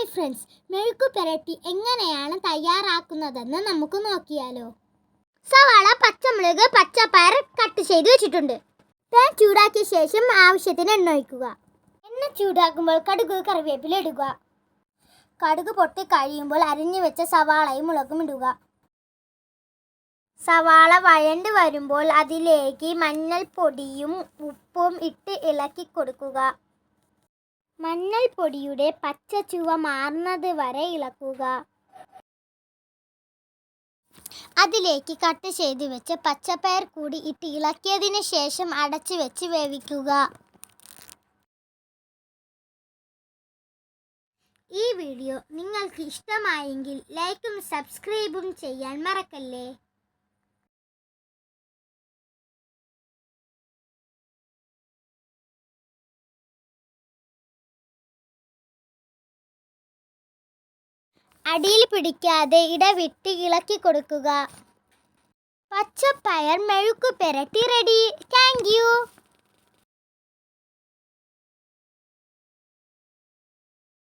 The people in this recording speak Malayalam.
ഹായ് ഫ്രണ്ട്സ്, മെഴുക്കു പുരട്ടി എങ്ങനെയാണ് തയ്യാറാക്കുന്നതെന്ന് നമുക്ക് നോക്കിയാലോ. സവാള, പച്ചമുളക്, പച്ചപ്പയർ കട്ട് ചെയ്ത് വെച്ചിട്ടുണ്ട്. പാൻ ചൂടാക്കിയ ശേഷം ആവശ്യത്തിന് എണ്ണ ഒഴിക്കുക. എണ്ണ ചൂടാക്കുമ്പോൾ കടുക്, കറിവേപ്പില ഇടുക. കടുക് പൊട്ടി കഴിയുമ്പോൾ അരിഞ്ഞു വെച്ച സവാളയും മുളകും ഇടുക. സവാള വഴണ്ട് വരുമ്പോൾ അതിലേക്ക് മഞ്ഞൾപ്പൊടിയും ഉപ്പും ഇട്ട് ഇളക്കി കൊടുക്കുക. മഞ്ഞൾപ്പൊടിയുടെ പച്ച ചുവ മാറുന്നത് വരെ ഇളക്കുക. അതിലേക്ക് കട്ട് ചെയ്ത് വെച്ച് പച്ചപ്പയർ കൂടി ഇട്ട് ഇളക്കിയതിന് ശേഷം അടച്ചു വെച്ച് വേവിക്കുക. ഈ വീഡിയോ നിങ്ങൾക്ക് ഇഷ്ടമായെങ്കിൽ ലൈക്കും സബ്സ്ക്രൈബും ചെയ്യാൻ മറക്കല്ലേ. അടിയിൽ പിടിക്കാതെ ഇടവിട്ട് ഇളക്കി കൊടുക്കുക. പച്ചപ്പയർ മെഴുക്കു പുരട്ടി റെഡി. Thank you.